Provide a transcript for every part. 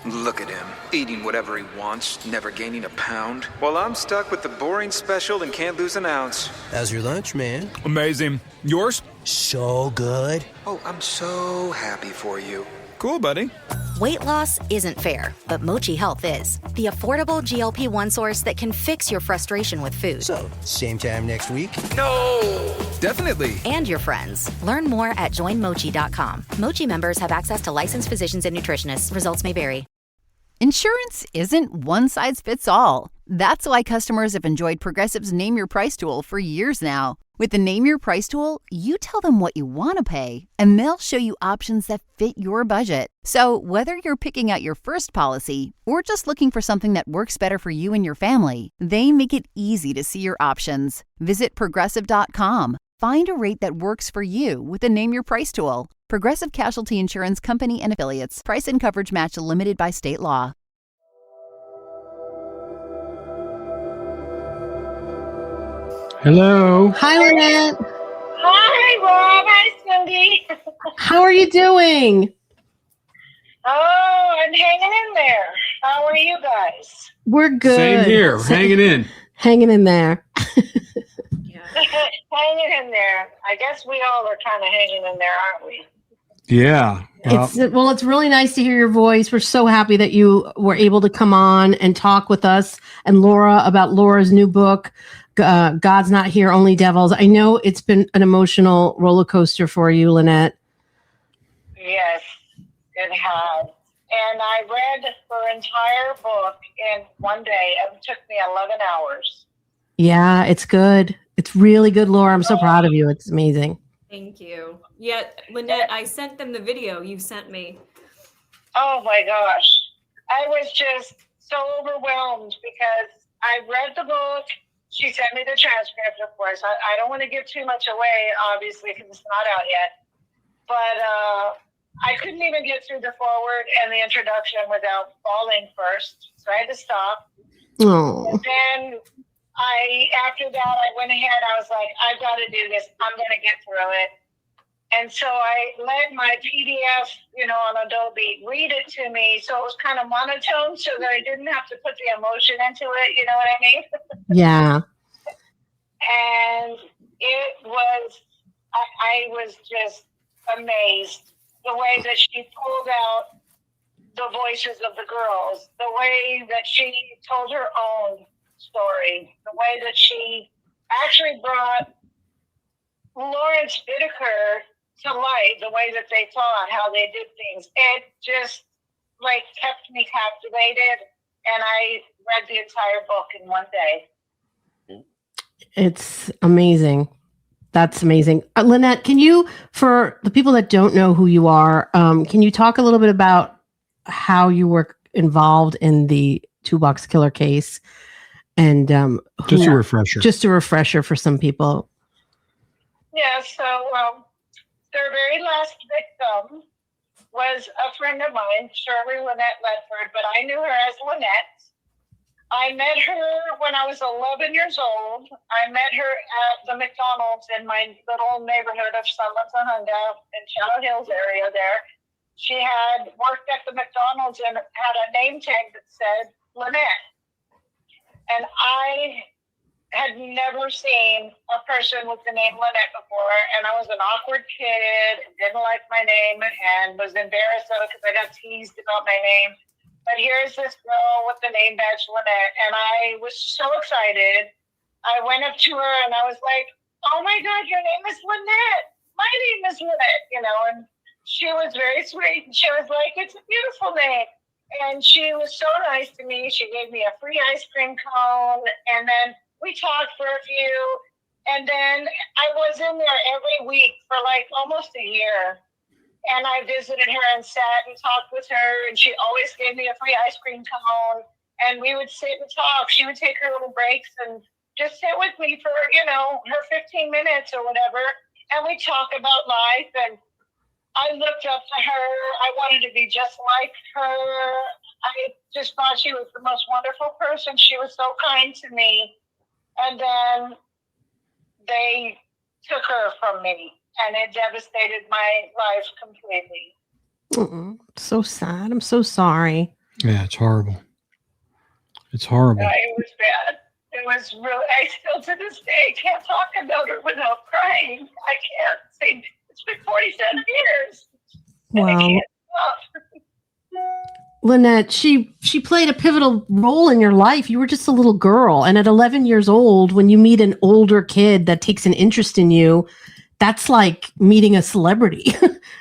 Look at him, eating whatever he wants, never gaining a pound. While I'm stuck with the boring special and can't lose an ounce. How's your lunch, man? Amazing. Yours? So good. Oh, I'm so happy for you. Cool, buddy. Weight loss isn't fair, but Mochi Health is. The affordable GLP-1 source that can fix your frustration with food. So, same time next week? No! Definitely. And your friends. Learn more at joinmochi.com. Mochi members have access to licensed physicians and nutritionists. Results may vary. Insurance isn't one size fits all. That's why customers have enjoyed Progressive's Name Your Price tool for years now. With the Name Your Price tool, you tell them what you want to pay, and they'll show you options that fit your budget. So whether you're picking out your first policy or just looking for something that works better for you and your family, they make it easy to see your options. Visit Progressive.com. Find a rate that works for you with the Name Your Price tool. Progressive Casualty Insurance Company and Affiliates. Price and coverage match limited by state law. Hello. Hi, Lynette. Hi, Rob. Hi, Cindy. How are you doing? Oh, I'm hanging in there. How are you guys? We're good. Same here. Hanging in. Hanging in there. Hanging in there. I guess we all are kind of hanging in there, aren't we? Yeah. It's really nice to hear your voice. We're so happy that you were able to come on and talk with us and Laura about Laura's new book, God's Not Here, Only Devils. I know it's been an emotional roller coaster for you, Lynette. Yes, it has. And I read her entire book in one day. It took me 11 hours. Yeah, it's good. It's really good, Laura. I'm so proud of you. It's amazing. Thank you. Yeah, Lynette, I sent them the video you sent me. Oh my gosh. I was just so overwhelmed because I read the book. She sent me the transcript, of course. I don't want to give too much away, obviously, because it's not out yet. But I couldn't even get through the foreword and the introduction without falling first. So I had to stop. Oh. And then after that, I went ahead. I was like, I've got to do this. I'm going to get through it. And so I let my PDF, on Adobe, read it to me. So it was kind of monotone so that I didn't have to put the emotion into it. You know what I mean? Yeah. And it was, I was just amazed the way that she pulled out the voices of the girls, the way that she told her own story, the way that she actually brought Lawrence Bittaker to light, the way that they thought, how they did things. It just kept me captivated, and I read the entire book in one day. It's amazing. That's amazing. Lynette, can you, for the people that don't know who you are, can you talk a little bit about how you were involved in the Toolbox Killer case? And just a refresher. Just a refresher for some people. Yeah, so their very last victim was a friend of mine, Shirley Lynette Ledford, but I knew her as Lynette. I met her when I was 11 years old. I met her at the McDonald's in my little neighborhood of San Matahanga in Shadow Hills area there. She had worked at the McDonald's and had a name tag that said Lynette. And I had never seen a person with the name Lynette before, and I was an awkward kid, didn't like my name, and was embarrassed of it because I got teased about my name. But here's this girl with the name badge Lynette, and I was so excited. I went up to her, and I was like, oh my God, your name is Lynette. My name is Lynette, and she was very sweet, and she was like, it's a beautiful name. And she was so nice to me. She gave me a free ice cream cone, and then we talked for a few, and then I was in there every week for almost a year. And I visited her and sat and talked with her, and she always gave me a free ice cream cone. And we would sit and talk. She would take her little breaks and just sit with me for, her 15 minutes or whatever. And we talk about life. And I looked up to her. I wanted to be just like her. I just thought she was the most wonderful person. She was so kind to me. And then they took her from me, and it devastated my life completely. So sad. I'm so sorry. Yeah, it's horrible. It's horrible. It was bad. It was really, I still to this day can't talk about it without crying. I can't say, it's been 47 years. And I Wow. can't stop. Lynette, she played a pivotal role in your life. You were just a little girl. And at 11 years old, when you meet an older kid that takes an interest in you, that's like meeting a celebrity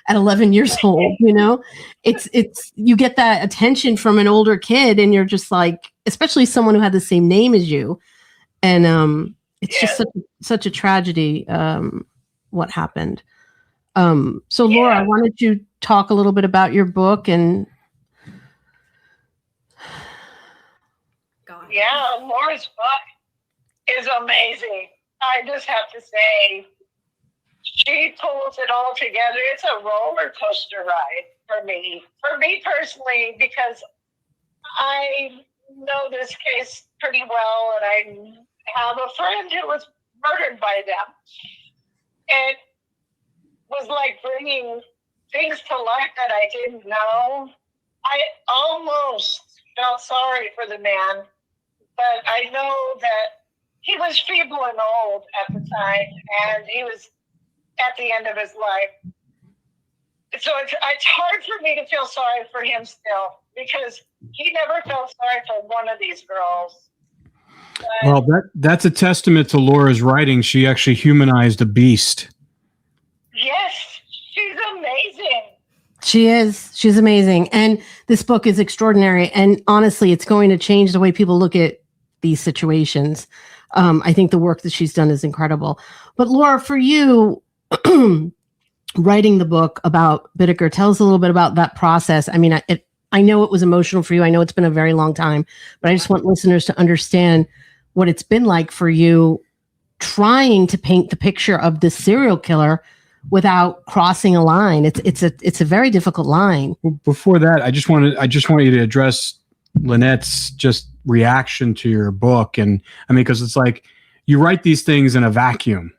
at 11 years old, you know? It's you get that attention from an older kid and you're just like, especially someone who had the same name as you. And it's just such a tragedy what happened. So Laura, why don't you talk a little bit about your book and Yeah, Laura's book is amazing. I just have to say, she pulls it all together. It's a roller coaster ride for me personally, because I know this case pretty well, and I have a friend who was murdered by them. It was like bringing things to light that I didn't know. I almost felt sorry for the man, but I know that he was feeble and old at the time, and he was at the end of his life. So it's hard for me to feel sorry for him still, because he never felt sorry for one of these girls. Well, that's a testament to Laura's writing. She actually humanized a beast. Yes, she's amazing. She is. She's amazing. And this book is extraordinary. And honestly, it's going to change the way people look at these situations. I think the work that she's done is incredible. But Laura, for you, writing the book about Bittaker, tell us a little bit about that process. I mean, I know it was emotional for you. I know it's been a very long time, but I just want listeners to understand what it's been like for you trying to paint the picture of this serial killer without crossing a line. It's a very difficult line. Before that, I just want you to address Lynette's just reaction to your book. And I mean, because it's like you write these things in a vacuum,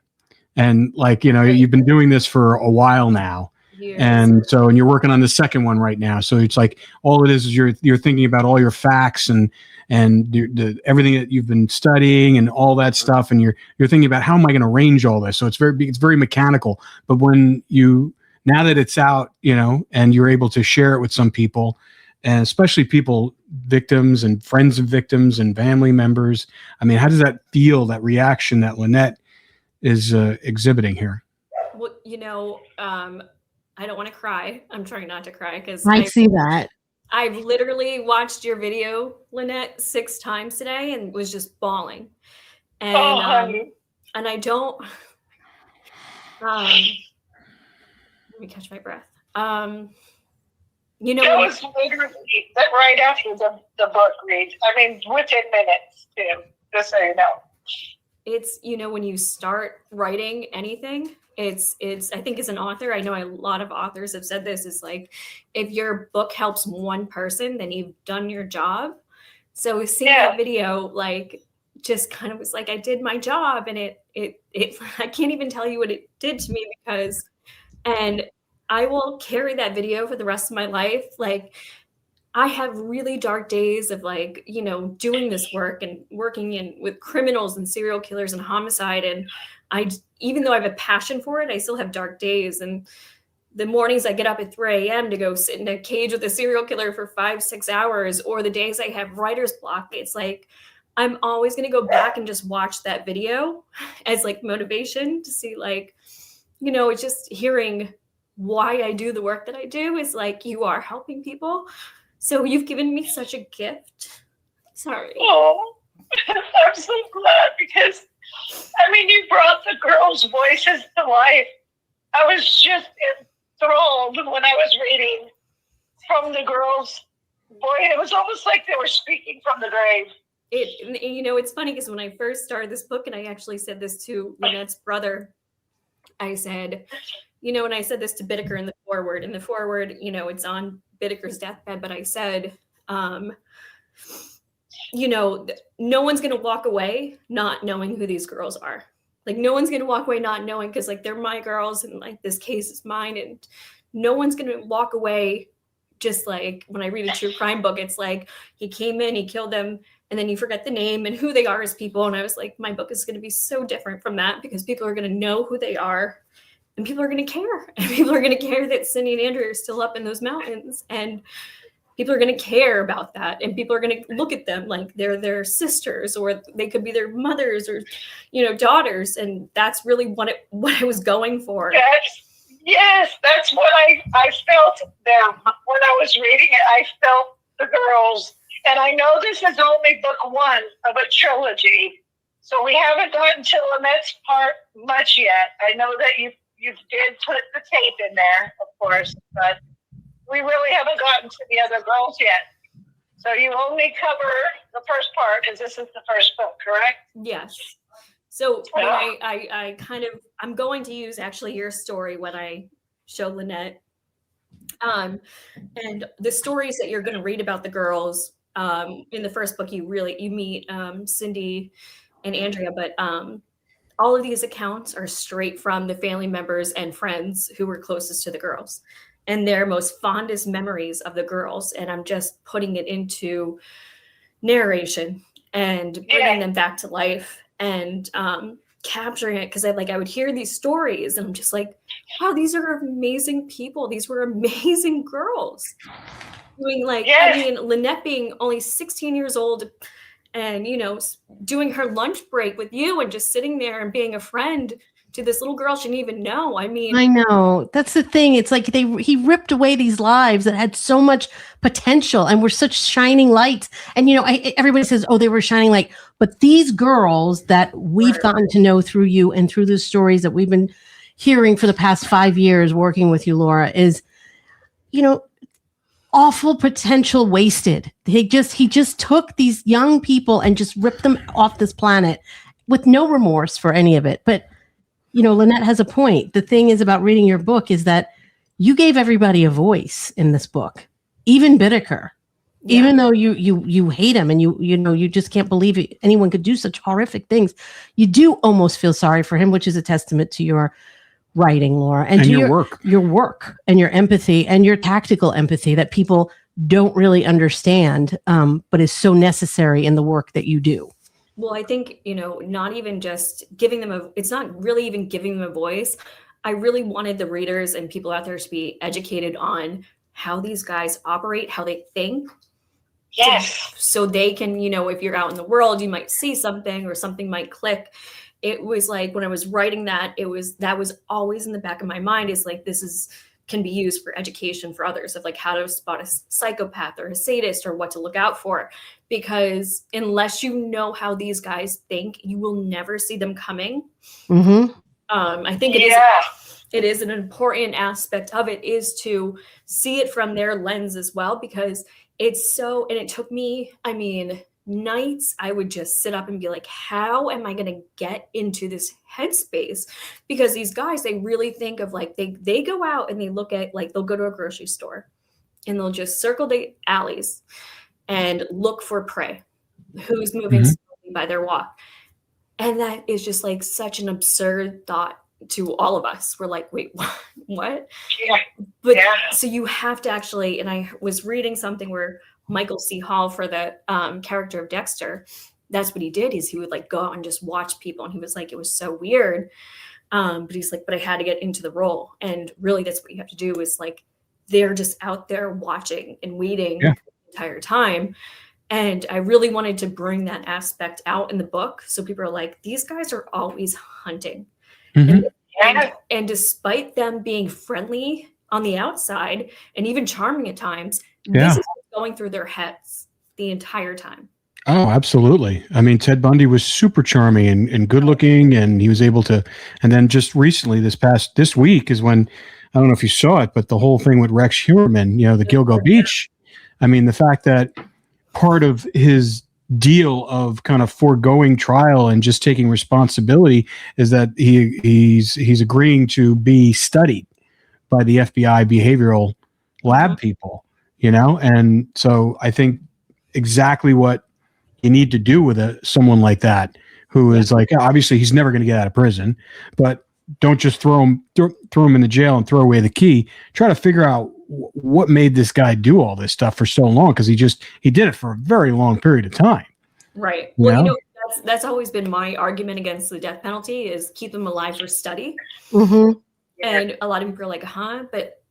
and like, you know, you've been doing this for a while now. Yes. And you're working on the second one right now. So it's like all it is you're thinking about all your facts and everything that you've been studying and all that stuff, and you're thinking about how am I going to arrange all this. So it's very mechanical. But when now that it's out, you know, and you're able to share it with some people, and especially victims and friends of victims and family members, I mean, how does that feel? That reaction that Lynette is exhibiting here? Well, you know, I don't want to cry. I'm trying not to cry because I see that. I've literally watched your video, Lynette, 6 times today and was just bawling. And and I don't let me catch my breath. You know, it was literally right after the book read. I mean, within minutes too, just so you know. It's, you know, when you start writing anything, it's I think as an author, I know a lot of authors have said this, is like, if your book helps one person, then you've done your job. So seeing that video, like, just kind of was like, I did my job, and it I can't even tell you what it did to me, and I will carry that video for the rest of my life. Like, I have really dark days of, like, you know, doing this work and working with criminals and serial killers and homicide. And even though I have a passion for it, I still have dark days. And the mornings I get up at 3 a.m. to go sit in a cage with a serial killer for 5-6 hours, or the days I have writer's block, it's like, I'm always going to go back and just watch that video as like motivation to see, like, you know, it's just hearing why I do the work that I do is like, you are helping people. So you've given me such a gift. Sorry. Oh, I'm so glad, because, I mean, you brought the girls' voices to life. I was just enthralled when I was reading from the girls' voice. It was almost like they were speaking from the grave. You know, it's funny because when I first started this book, and I actually said this to Lynette's brother, I said, you know, and I said this to Bittaker in the foreword, you know, it's on Bittaker's deathbed, but I said, you know, no one's going to walk away not knowing who these girls are. Like, no one's going to walk away not knowing, because, like, they're my girls, and, like, this case is mine, and no one's going to walk away just like when I read a true crime book, it's like he came in, he killed them, and then you forget the name and who they are as people. And I was like, my book is going to be so different from that because people are going to know who they are and people are going to care. And people are going to care that Cindy and Andrea are still up in those mountains. And people are going to care about that. And people are going to look at them like they're their sisters, or they could be their mothers or, daughters. And that's really what I was going for. Yes, that's what I felt there when I was reading it. I felt the girls. And I know this is only book one of a trilogy, so we haven't gotten to Lynette's part much yet. I know that you did put the tape in there, of course, but we really haven't gotten to the other girls yet. So you only cover the first part because this is the first book, correct? Yes. So when I'm going to use actually your story when I show Lynette. And the stories that you're going to read about the girls, in the first book, you meet Cindy and Andrea, but all of these accounts are straight from the family members and friends who were closest to the girls and their most fondest memories of the girls. And I'm just putting it into narration and bringing them back to life and capturing it, because I would hear these stories and I'm just like, wow, these are amazing people. These were amazing girls. Doing Lynette being only 16 years old and, doing her lunch break with you and just sitting there and being a friend to this little girl she didn't even know. I mean, I know. That's the thing. It's like he ripped away these lives that had so much potential and were such shining lights. And, everybody says, oh, they were shining light. But these girls that we've gotten to know through you and through the stories that we've been hearing for the past 5 years working with you, Laura, is, awful potential wasted. He just took these young people and just ripped them off this planet with no remorse for any of it. But Lynette has a point. The thing is about reading your book is that you gave everybody a voice in this book, even Bittaker, even though you hate him and you just can't believe anyone could do such horrific things. You do almost feel sorry for him, which is a testament to your writing, Laura, and to your work and your empathy and your tactical empathy that people don't really understand, but is so necessary in the work that you do. Well, I think, not even just giving them it's not really even giving them a voice. I really wanted the readers and people out there to be educated on how these guys operate, how they think. Yes. So they can, if you're out in the world, you might see something or something might click. It was like when I was writing that was always in the back of my mind, is like, can be used for education for others of like how to spot a psychopath or a sadist or what to look out for, because unless you know how these guys think, you will never see them coming. Mm-hmm. I think it is an important aspect of it is to see it from their lens as well, because it took me, nights I would just sit up and be like, how am I going to get into this headspace? Because these guys, they really think of like, they go out and they look at, like, they'll go to a grocery store and they'll just circle the alleys and look for prey, who's moving slowly by their walk. And that is just like such an absurd thought to all of us. We're like, wait, what? Yeah. But so you have to actually, and I was reading something where Michael C. Hall, for the character of Dexter, that's what he did, is he would like go out and just watch people. And he was like, it was so weird. But he's like, but I had to get into the role. And really that's what you have to do, is like, they're just out there watching and waiting the entire time. And I really wanted to bring that aspect out in the book. So people are like, these guys are always hunting. Mm-hmm. And despite them being friendly on the outside and even charming at times, this is going through their heads the entire time. Oh, absolutely. I mean, Ted Bundy was super charming and good looking, and he was able to, and then just recently this week is when, I don't know if you saw it, but the whole thing with Rex Heuermann, the Gilgo Beach. I mean, the fact that part of his deal of kind of foregoing trial and just taking responsibility is that he's agreeing to be studied by the FBI behavioral lab people, and so I think exactly what you need to do with someone like that, who is like, obviously he's never going to get out of prison, but don't just throw him in the jail and throw away the key. Try to figure out what made this guy do all this stuff for so long? Because he did it for a very long period of time. Right. You Well, know? that's always been my argument against the death penalty is keep them alive for study. Mm-hmm. And a lot of people are like, huh? But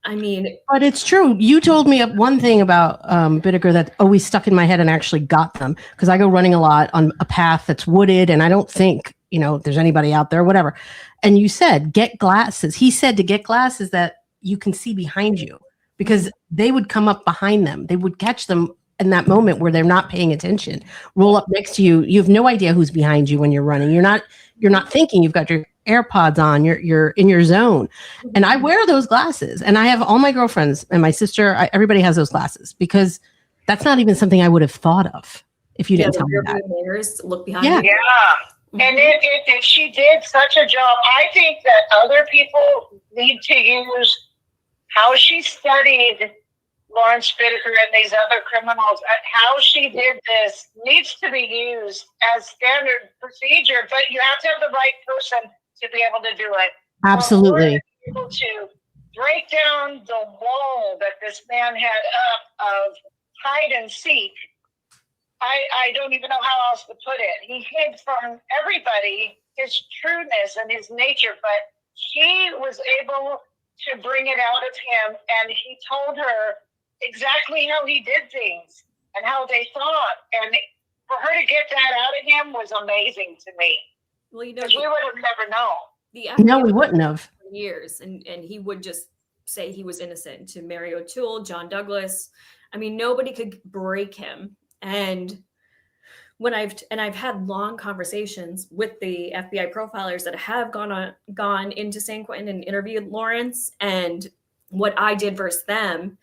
I mean, but it's true. You told me one thing about Bittaker that always stuck in my head and actually got them, because I go running a lot on a path that's wooded and I don't think, there's anybody out there, whatever. And you said, get glasses. He said to get glasses that you can see behind you, because they would come up behind them. They would catch them in that moment where they're not paying attention, roll up next to you. You have no idea who's behind you when you're running. You're not thinking. You've got your AirPods on, you're in your zone. And I wear those glasses, and I have all my girlfriends and my sister, everybody has those glasses, because that's not even something I would have thought of if you didn't tell me that. Mirrors, look behind Yeah. you. Yeah. And if she did such a job, I think that other people need to use how she studied Lawrence Bittaker and these other criminals, how she did this needs to be used as standard procedure, but you have to have the right person to be able to do it. Absolutely. Able to break down the wall that this man had up of hide and seek. I don't even know how else to put it. He hid from everybody his trueness and his nature, but he was able to bring it out of him, and he told her exactly how he did things and how they thought. And for her to get that out of him was amazing to me. Well, we would have never known. No, we wouldn't have. Years, and he would just say he was innocent to Mary O'Toole, John Douglas. I mean, nobody could break him. And when I've had long conversations with the FBI profilers that have gone into San Quentin and interviewed Lawrence, and what I did versus them.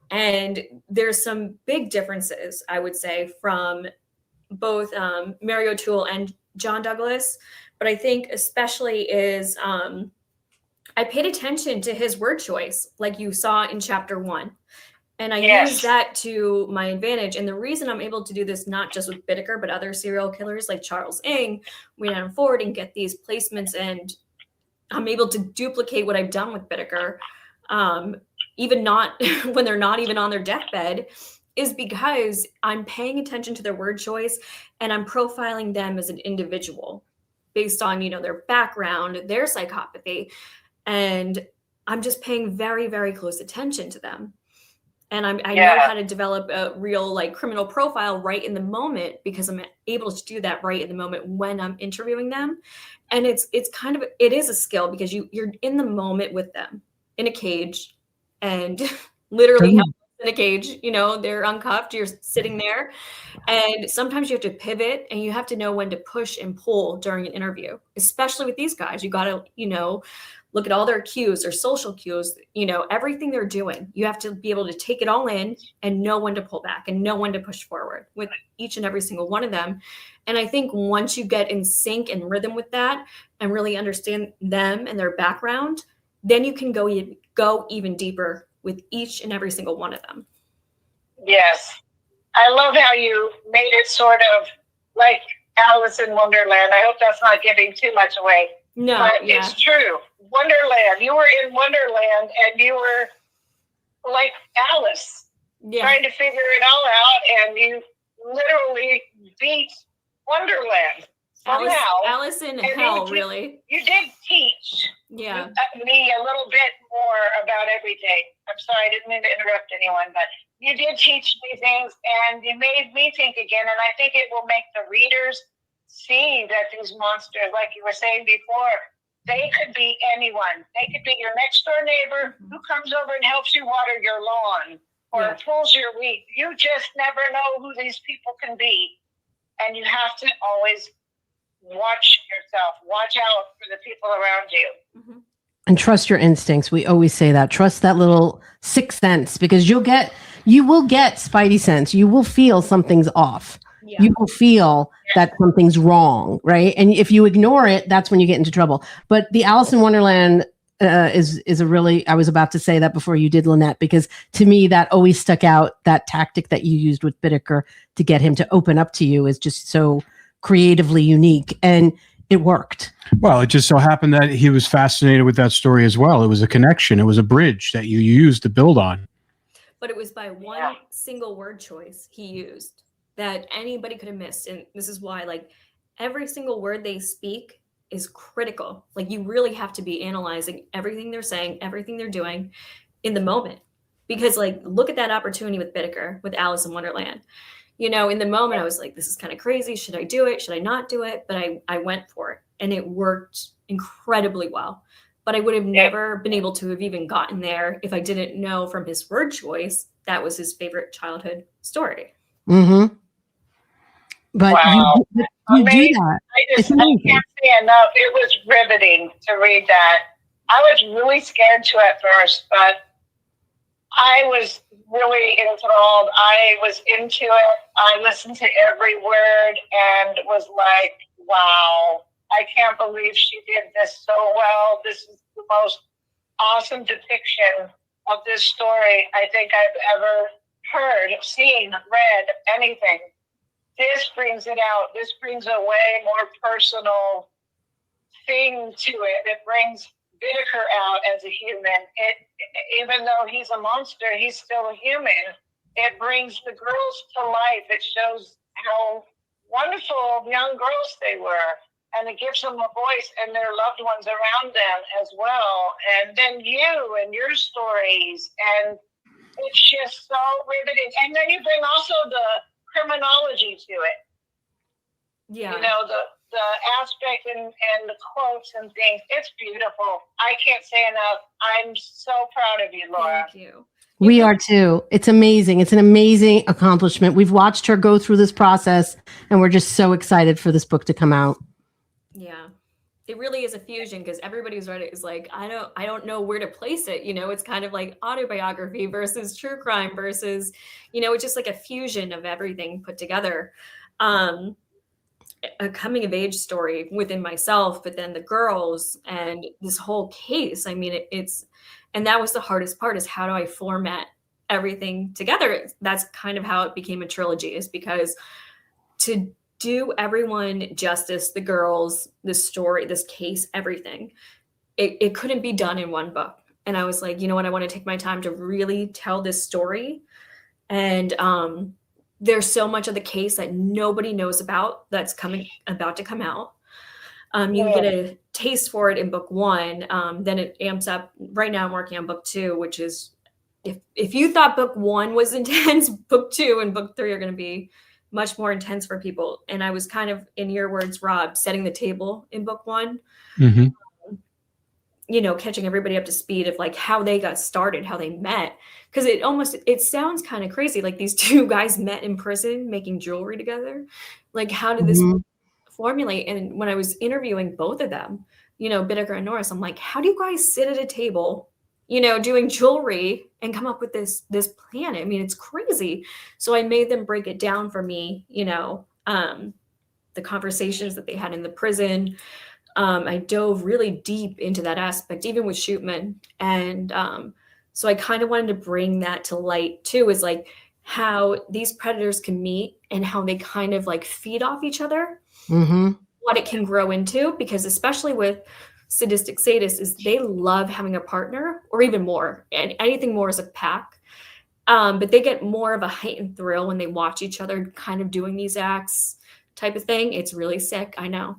And there's some big differences, I would say, from both Mary O'Toole and John Douglas. But I think especially is I paid attention to his word choice, like you saw in chapter 1. And I used that to my advantage. And the reason I'm able to do this, not just with Bittaker, but other serial killers like Charles Ng, Wayne Ford, and get these placements, and I'm able to duplicate what I've done with Bittaker, even not when they're not even on their deathbed, is because I'm paying attention to their word choice and I'm profiling them as an individual based on, their background, their psychopathy. And I'm just paying very, very close attention to them. And I know how to develop a real criminal profile right in the moment, because I'm able to do that right in the moment when I'm interviewing them. And it is a skill, because you're in the moment with them in a cage, and literally in a cage, they're uncuffed, you're sitting there, and sometimes you have to pivot and you have to know when to push and pull during an interview, especially with these guys. You got to, look at all their cues, their social cues, everything they're doing. You have to be able to take it all in and know when to pull back and know when to push forward with each and every single one of them. And I think once you get in sync and rhythm with that and really understand them and their background, then you can go even deeper with each and every single one of them. Yes. I love how you made it sort of like Alice in Wonderland. I hope that's not giving too much away. No, but it's true. Wonderland. You were in Wonderland, and you were like Alice, trying to figure it all out, and you literally beat Wonderland somehow. Alice in hell, really. You did teach me a little bit more about everything. I'm sorry, I didn't mean to interrupt anyone, but you did teach me things, and you made me think again, and I think it will make the readers see that these monsters, like you were saying before, they could be anyone. They could be your next door neighbor who comes over and helps you water your lawn or pulls your wheat. You just never know who these people can be. And you have to always watch yourself, watch out for the people around you. And trust your instincts. We always say that. Trust that little sixth sense, because you will get spidey sense. You will feel something's off. You will feel that something's wrong, right? And if you ignore it, that's when you get into trouble. But the Alice in Wonderland is a really, I was about to say that before you did, Lynette, because to me, that always stuck out. That tactic that you used with Bittaker to get him to open up to you is just so creatively unique. And it worked. Well, it just so happened that he was fascinated with that story as well. It was a connection. It was a bridge that you used to build on. But it was by one single word choice he used that anybody could have missed. And this is why, like, every single word they speak is critical. Like, you really have to be analyzing everything they're saying, everything they're doing in the moment. Because, like, look at that opportunity with Bittaker, with Alice in Wonderland. You know, in the moment, I was like, this is kind of crazy. Should I do it? Should I not do it? But I went for it. And it worked incredibly well. But I would have never been able to have even gotten there if I didn't know from his word choice that was his favorite childhood story. Mm-hmm. But Wow. you do that. I can't say enough. It was riveting to read that. I was really scared to at first, but I was really enthralled. I was into it. I listened to every word and was like, wow, I can't believe she did this so well. This is the most awesome depiction of this story I think I've ever heard, seen, read, anything. This brings it out. This brings a way more personal thing to it. It brings Bittaker out as a human. Even though he's a monster, he's still a human. It brings the girls to life. It shows how wonderful young girls they were. And it gives them a voice and their loved ones around them as well. And then you and your stories. And it's just so riveting. And then you bring also the criminology to it. Yeah. You know, the aspect and the quotes and things. It's beautiful. I can't say enough. I'm so proud of you, Laura. Thank you. We are too. It's amazing. It's an amazing accomplishment. We've watched her go through this process, and we're just so excited for this book to come out. Yeah. It really is a fusion because everybody who's read it is like, I don't know where to place it. You know, it's kind of like autobiography versus true crime versus, you know, it's just like a fusion of everything put together. A coming of age story within myself, but then the girls and this whole case. I mean, and that was the hardest part, is how do I format everything together? That's kind of how it became a trilogy, is because to do everyone justice, the girls, this story, this case, everything, it couldn't be done in one book. And I was like, you know what? I want to take my time to really tell this story. And, there's so much of the case that nobody knows about that's about to come out. You get a taste for it in book one. Then it amps up. Right now I'm working on book two, which is, if you thought book one was intense, book two and book three are going to be much more intense for people. And I was kind of, in your words, Rob, setting the table in book one. Mm-hmm. You know, catching everybody up to speed of like how they got started, how they met. Because it sounds kind of crazy. Like these two guys met in prison making jewelry together. Like, how did this formulate? And when I was interviewing both of them, you know, Bittaker and Norris, I'm like, how do you guys sit at a table, you know, doing jewelry and come up with this plan? I mean, it's crazy. So I made them break it down for me, you know, the conversations that they had in the prison. I dove really deep into that aspect, even with Shootman. And so I kind of wanted to bring that to light too, is like how these predators can meet and how they kind of like feed off each other, what it can grow into, because especially with sadistic sadists, is they love having a partner or even more, and anything more is a pack. But they get more of a heightened thrill when they watch each other kind of doing these acts type of thing. It's really sick, I know.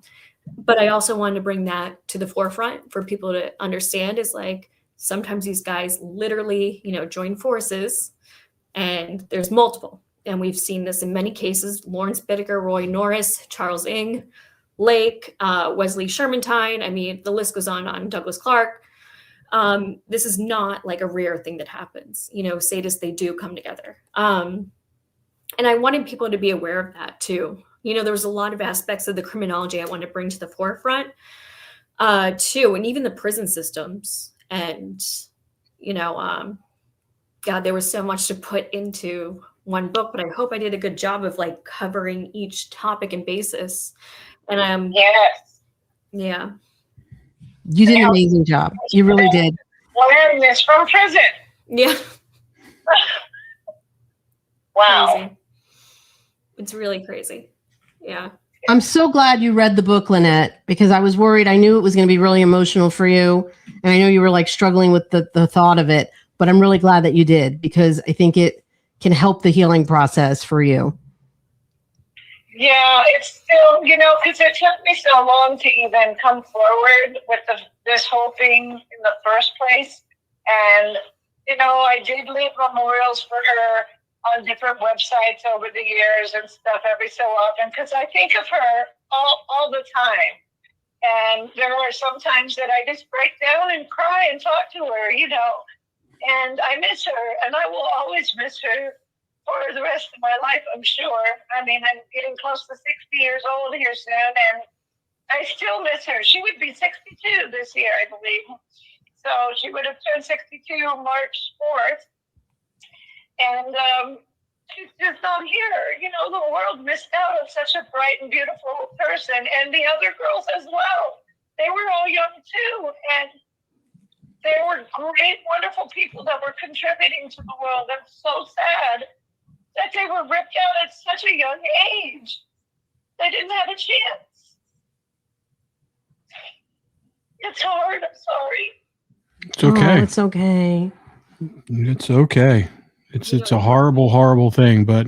But I also wanted to bring that to the forefront for people to understand, is like, sometimes these guys literally, you know, join forces, and there's multiple. And we've seen this in many cases: Lawrence Bittaker, Roy Norris, Charles Ng, Lake, Wesley Shermantine. I mean, the list goes on, Douglas Clark. This is not like a rare thing that happens. You know, sadists, they do come together. And I wanted people to be aware of that too. You know, there was a lot of aspects of the criminology I wanted to bring to the forefront too, and even the prison systems. And, you know, God, there was so much to put into one book, but I hope I did a good job of like covering each topic and basis. And yeah. You did an amazing job. You really did. Learn this from prison. Yeah. Wow. Crazy. It's really crazy. Yeah. I'm so glad you read the book, Lynette, because I was worried. I knew it was going to be really emotional for you. And I know you were like struggling with the thought of it, but I'm really glad that you did, because I think it can help the healing process for you. Yeah, it's still, because it took me so long to even come forward with this whole thing in the first place. And, I did leave memorials for her on different websites over the years and stuff every so often, because I think of her all the time. And there are some times that I just break down and cry and talk to her, and I miss her, and I will always miss her for the rest of my life, I'm sure. I mean, I'm getting close to 60 years old here soon, and I still miss her. She would be 62 this year, I believe. So she would have turned 62 March 4th. And she's just not here. The world missed out on such a bright and beautiful person, and the other girls as well. They were all young too, and they were great, wonderful people that were contributing to the world. I'm so sad that they were ripped out at such a young age. They didn't have a chance. It's hard. I'm sorry. It's okay. Oh, it's okay. It's okay. It's a horrible, horrible thing. But,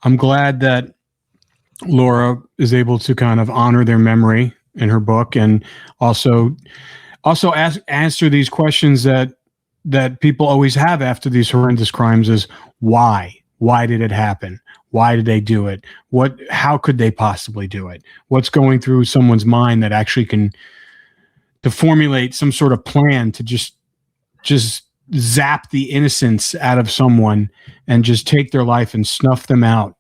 I'm glad that Laura is able to kind of honor their memory in her book, and also answer these questions that people always have after these horrendous crimes is why? Why did it happen? Why did they do it? How could they possibly do it? What's going through someone's mind that actually to formulate some sort of plan to just zap the innocence out of someone and just take their life and snuff them out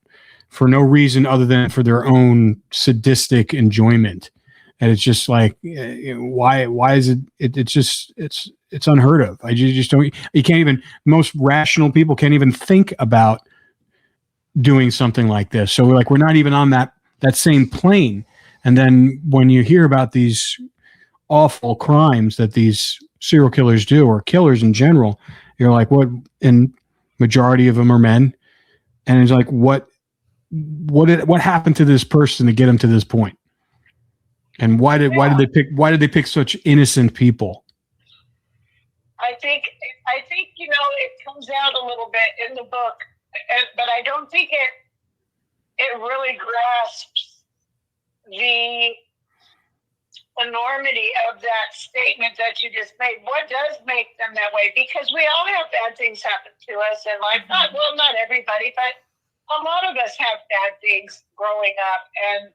for no reason other than for their own sadistic enjoyment. And it's just like, why is it? It's unheard of. Just don't. You can't even. Most rational people can't even think about doing something like this. So we're not even on that same plane. And then when you hear about these awful crimes that these serial killers do, or killers in general, you're like, what? And majority of them are men. And it's like, what happened to this person to get them to this point? And why did they pick such innocent people? I think it comes out a little bit in the book, but I don't think it really grasps the enormity of that statement that you just made. What does make them that way? Because we all have bad things happen to us in life. Not everybody, but a lot of us have bad things growing up and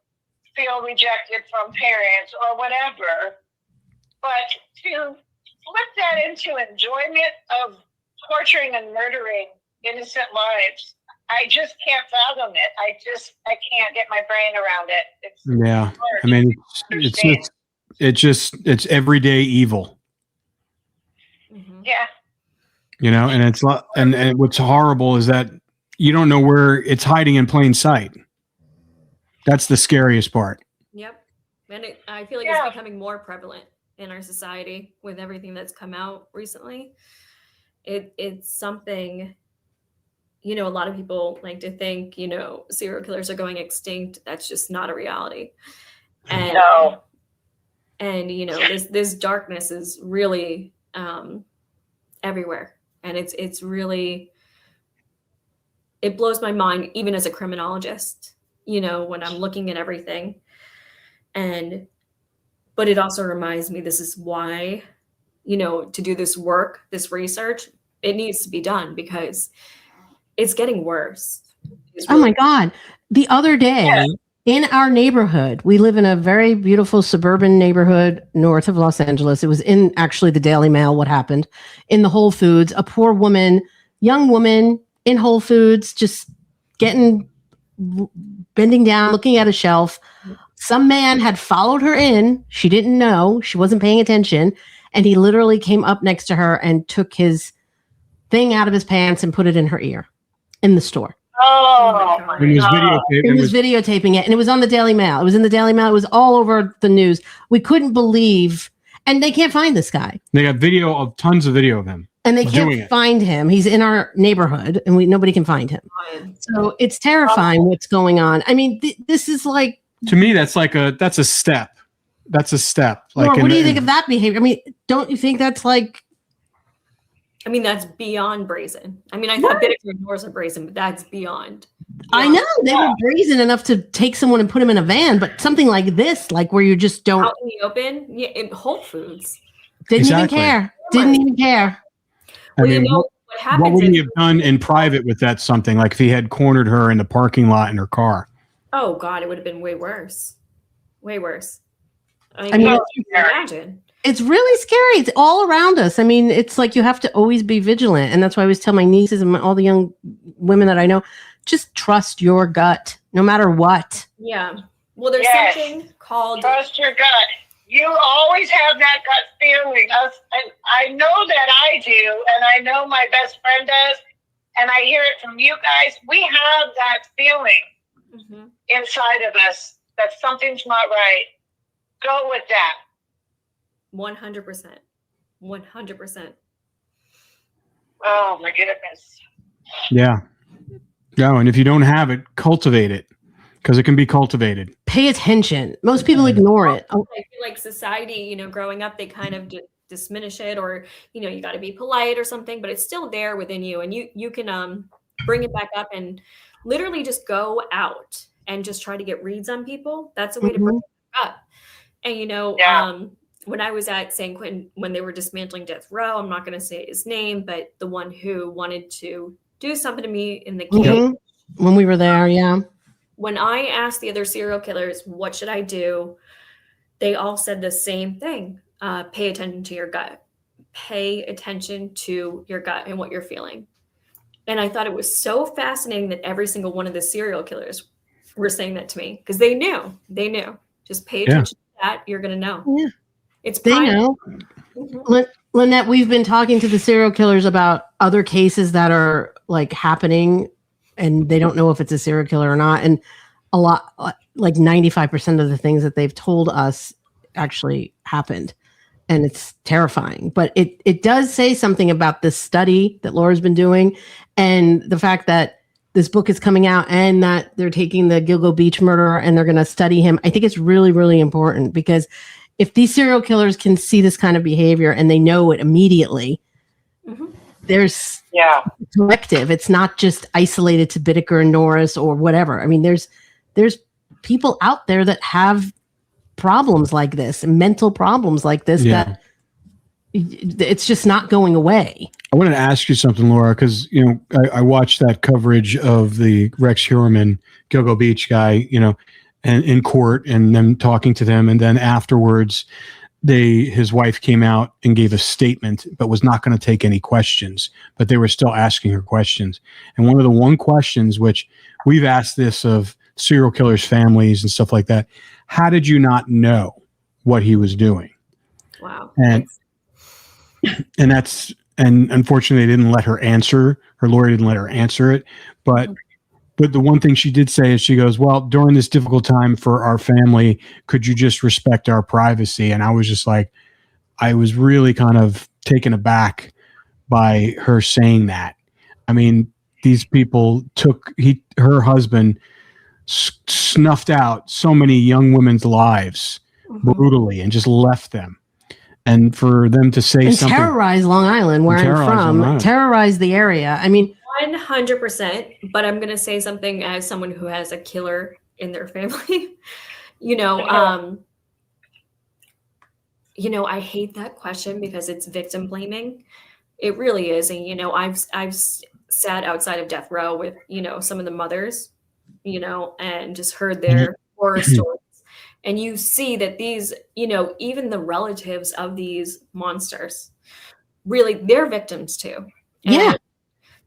feel rejected from parents or whatever. But to flip that into enjoyment of torturing and murdering innocent lives, I just can't fathom it. I can't get my brain around it. Hard. I mean, it's everyday evil. Yeah. And it's and what's horrible is that you don't know where it's hiding in plain sight. That's the scariest part. Yep. And I feel like it's becoming more prevalent in our society with everything that's come out recently. It's something, a lot of people like to think, serial killers are going extinct. That's just not a reality. And, no. And, this darkness is really everywhere. And it's really, it blows my mind, even as a criminologist, when I'm looking at everything. But it also reminds me, this is why, to do this work, this research, it needs to be done because it's getting worse. Oh my God. The other day in our neighborhood, we live in a very beautiful suburban neighborhood north of Los Angeles. It was in actually the Daily Mail, what happened in the Whole Foods, a poor woman, young woman in Whole Foods, just bending down, looking at a shelf. Some man had followed her in. She didn't know. She wasn't paying attention. And he literally came up next to her and took his thing out of his pants and put it in her ear in the store. Oh, my God. It was videotaping it. And it was on the Daily Mail. It was in the Daily Mail. It was all over the news. We couldn't believe. And they can't find this guy. They got tons of video of him. And they can't find him. He's in our neighborhood and nobody can find him. So it's terrifying what's going on. I mean, this is like to me, that's a step. That's a step. Like, Laura, what do you think of that behavior? I mean, don't you think that's like? I mean, that's beyond brazen. I mean, I thought Bittaker and Norris are brazen, but that's beyond. I know they were brazen enough to take someone and put them in a van, but something like this, like where you just don't out in the open, in Whole Foods, didn't even care. Didn't even care. I Well, mean, you know what happens? what would he have done in private with that something? Like if he had cornered her in the parking lot in her car? Oh God, it would have been way worse. Way worse. I mean, mean, you can imagine. It's really scary. It's all around us. I mean, it's like you have to always be vigilant. And that's why I always tell my nieces and all the young women that I know, just trust your gut, no matter what. Yeah. Well, there's something called... Trust your gut. You always have that gut feeling. I know that I do, and I know my best friend does, and I hear it from you guys. We have that feeling inside of us that something's not right. Go with that. 100%. 100%. Oh my goodness. Yeah. No, and if you don't have it, cultivate it because it can be cultivated. Pay attention. Most people ignore it. I feel like society, growing up, they kind of diminish it, or you got to be polite or something, but it's still there within you, and you can bring it back up and literally just go out and just try to get reads on people. That's a way to bring it back up. And when I was at San Quentin, when they were dismantling Death Row, I'm not going to say his name, but the one who wanted to do something to me in the cage. When we were there, yeah. When I asked the other serial killers, what should I do? They all said the same thing. Pay attention to your gut. Pay attention to your gut and what you're feeling. And I thought it was so fascinating that every single one of the serial killers were saying that to me because they knew. Just pay attention to that. You're going to know. Yeah. It's they know. Lynette, we've been talking to the serial killers about other cases that are like happening and they don't know if it's a serial killer or not. And a lot, like 95% of the things that they've told us actually happened. And it's terrifying. But it does say something about this study that Laura's been doing and the fact that this book is coming out and that they're taking the Gilgo Beach murderer and they're going to study him. I think it's really, really important because if these serial killers can see this kind of behavior and they know it immediately, there's collective. It's not just isolated to Bittaker and Norris or whatever. I mean, there's people out there that have problems like this, mental problems like this, that it's just not going away. I wanted to ask you something, Laura, because I watched that coverage of the Rex Heuermann, Gilgo Beach guy, and in court and them talking to them. And then afterwards, his wife came out and gave a statement, but was not going to take any questions, but they were still asking her questions. And one of the questions, which we've asked this of serial killers' families and stuff like that, how did you not know what he was doing? Wow. And unfortunately they didn't let her answer. Her lawyer didn't let her answer it. But the one thing she did say is she goes, well, during this difficult time for our family, could you just respect our privacy? And I was just like, I was really kind of taken aback by her saying that. I mean, these people her husband snuffed out so many young women's lives brutally and just left them. And for them to say something, terrorize Long Island, where I'm from, terrorize the area. I mean, 100%. But I'm going to say something as someone who has a killer in their family. I hate that question because it's victim blaming. It really is, and I've sat outside of death row with some of the mothers, and just heard their horror stories. And you see that these, even the relatives of these monsters, really, they're victims too. And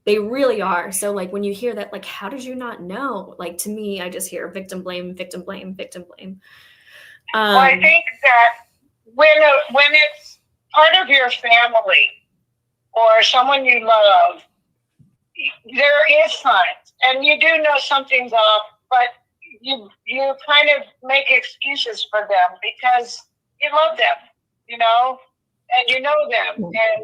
they really are. So like when you hear that, like, how did you not know? Like, to me, I just hear victim blame, victim blame, victim blame. Well, I think that when it's part of your family or someone you love, there is signs, and you do know something's off, but you kind of make excuses for them because you love them, and you know them, and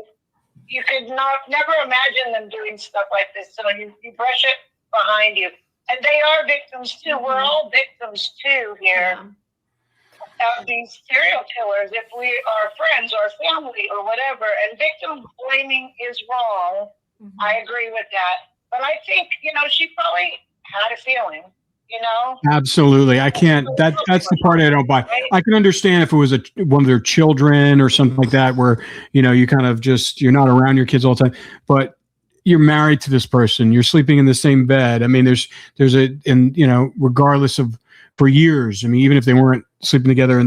you could never imagine them doing stuff like this. So you brush it behind you. And they are victims too. We're all victims too here of these serial killers if we are friends or family or whatever. And victim blaming is wrong. I agree with that. But I think, she probably had a feeling, Absolutely. I can't, that's the part I don't buy. I can understand if it was one of their children or something like that, where, you kind of you're not around your kids all the time, but you're married to this person, you're sleeping in the same bed. I mean, regardless of, for years, I mean, even if they weren't sleeping together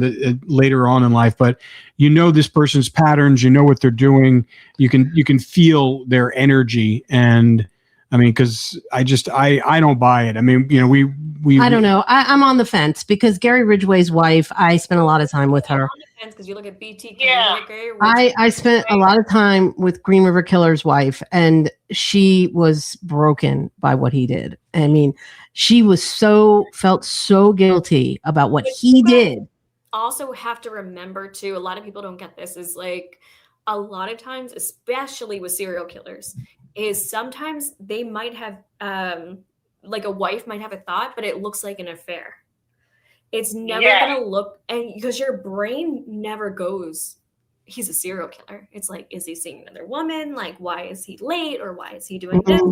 later on in life, but this person's patterns, what they're doing, you can feel their energy. And I mean, because I don't buy it. I mean, we I don't know. I'm on the fence because Gary Ridgway's wife, I spent a lot of time with her. Because you look at BTK. Yeah. I spent a lot of time with Green River Killer's wife, and she was broken by what he did. I mean, she felt so guilty about what he did. Also have to remember too, a lot of people don't get this, is like a lot of times, especially with serial killers, is sometimes they might have like a wife might have a thought, but it looks like an affair. It's never gonna look, and because your brain never goes, he's a serial killer. It's like, is he seeing another woman? Like, why is he late, or why is he doing this?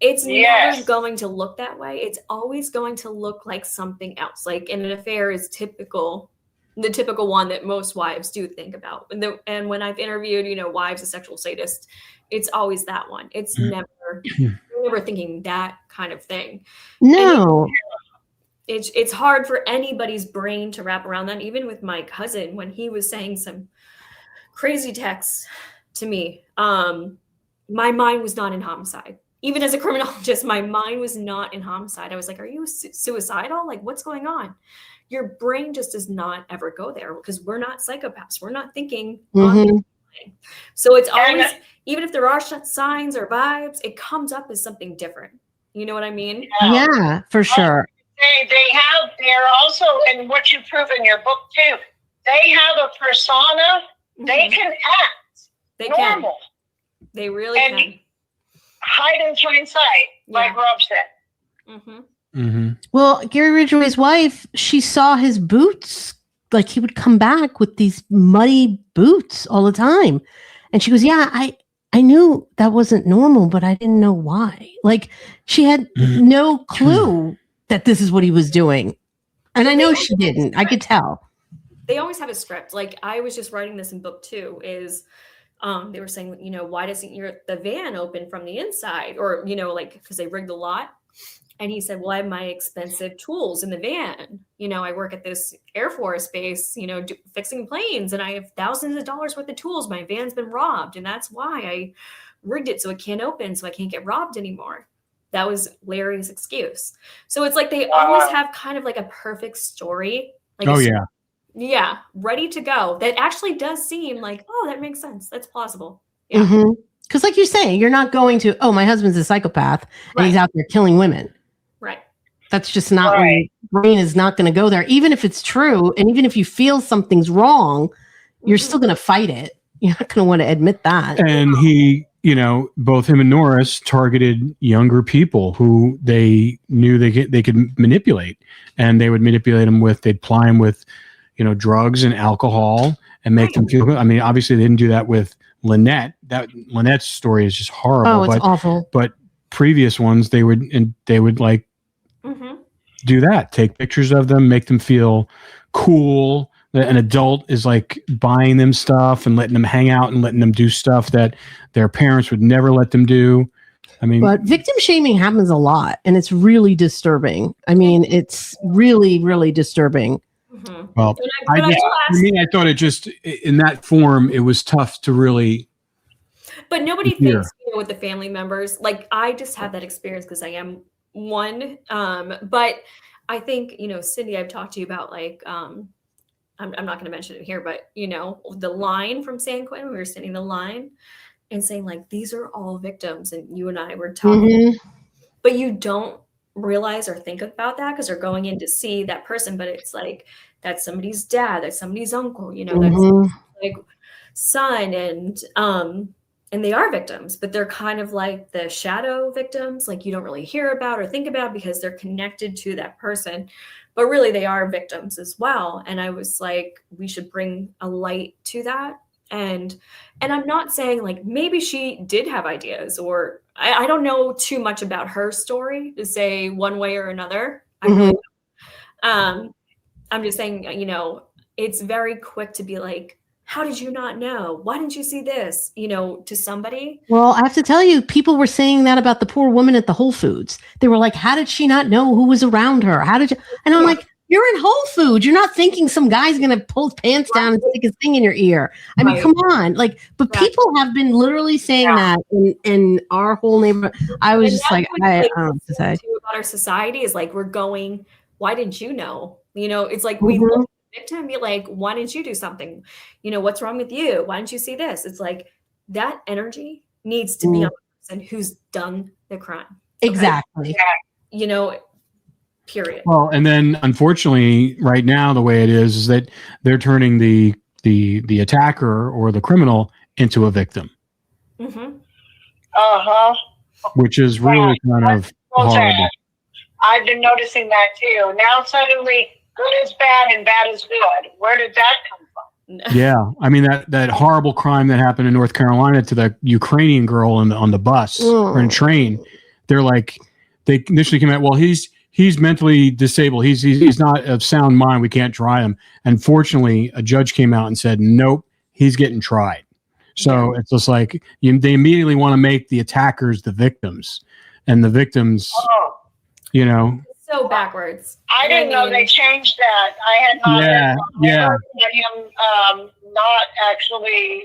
It's never going to look that way. It's always going to look like something else. Like, and an affair is the typical one that most wives do think about. And when I've interviewed, wives of sexual sadists, it's always that one. It's never, you're never thinking that kind of thing. No. It's hard for anybody's brain to wrap around that. Even with my cousin, when he was saying some crazy texts to me, my mind was not in homicide. Even as a criminologist, my mind was not in homicide. I was like, are you suicidal? Like, what's going on? Your brain just does not ever go there because we're not psychopaths. We're not thinking. So it's always, even if there are signs or vibes, it comes up as something different. You know what I mean? Yeah, for sure. They're also, and what you prove in your book too, they have a persona. They can act normal. They really can. Hide in plain sight, like Rob said. Well, Gary Ridgway's wife, she saw his boots. Like, he would come back with these muddy boots all the time. And she goes, I knew that wasn't normal, but I didn't know why. Like, she had no clue that this is what he was doing. And I know she didn't. I could tell. They always have a script. Like, I was just writing this in book 2 is they were saying, why doesn't the van open from the inside? Or, like, because they rigged the lot. And he said, well, I have my expensive tools in the van. I work at this Air Force base, fixing planes, and I have thousands of dollars worth of tools. My van's been robbed. And that's why I rigged it so it can't open, so I can't get robbed anymore. That was Larry's excuse. So it's like they always have kind of like a perfect story. Like yeah, ready to go. That actually does seem like, oh, that makes sense. That's plausible. Yeah. Because like you say, you're not going to, oh, my husband's a psychopath and he's out there killing women. Right. That's just not where your brain is not going to go there. Even if it's true, and even if you feel something's wrong, you're still going to fight it. You're not going to want to admit that. And he, both him and Norris targeted younger people who they knew they could manipulate, and they would manipulate them they'd ply them with, drugs and alcohol and make them feel good. I mean, obviously they didn't do that with Lynette. Lynette's story is just horrible. Oh, it's awful. But previous ones, they would like do that, take pictures of them, make them feel cool. An adult is like buying them stuff and letting them hang out and letting them do stuff that their parents would never let them do. I mean, but victim shaming happens a lot, and it's really disturbing. I mean, it's really, really disturbing. Well, for me, I thought it just in that form, it was tough to really. But nobody thinks with the family members. Like, I just have that experience because I am one. But I think, Cindy, I've talked to you about like, I'm not going to mention it here, but the line from San Quentin, we were sitting the line and saying like, these are all victims. And you and I were talking, but you don't realize or think about that because they're going in to see that person. But it's like, that's somebody's dad, that's somebody's uncle, that's like son. And and they are victims, but they're kind of like the shadow victims, like you don't really hear about or think about because they're connected to that person, but really they are victims as well. And I was like, we should bring a light to that. And I'm not saying like maybe she did have ideas, or I don't know too much about her story to say one way or another. I'm just saying, you know, it's very quick to be like, how did you not know? Why didn't you see this? You know, to somebody. Well, I have to tell you, people were saying that about the poor woman at the Whole Foods. They were like, how did she not know who was around her? How did you? And I'm like, you're in Whole Foods. You're not thinking some guy's going to pull his pants down and stick his thing in your ear. I mean, come on. Like, but people have been literally saying that in our whole neighborhood. I was just like, I don't know what to say. About our society is like, we're going, why didn't you know? You know, it's like we look at the victim and be like, why didn't you do something? You know, what's wrong with you? Why didn't you see this? It's like that energy needs to be on the person who's done the crime. Okay? Exactly. You know, period. Well, and then unfortunately, right now, the way it is that they're turning the attacker or the criminal into a victim, which is really kind of horrible. I've been noticing that too. Now suddenly, good is bad and bad is good. Where did that come from? Yeah, I mean that horrible crime that happened in North Carolina to the Ukrainian girl on the bus or in a train. They're like, they initially came out, well, he's mentally disabled. He's not of sound mind. We can't try him. And fortunately, a judge came out and said, nope, he's getting tried. So it's just like they immediately want to make the attackers the victims, and the victims, you know. So backwards. I didn't know they changed that. I had not heard that him not actually,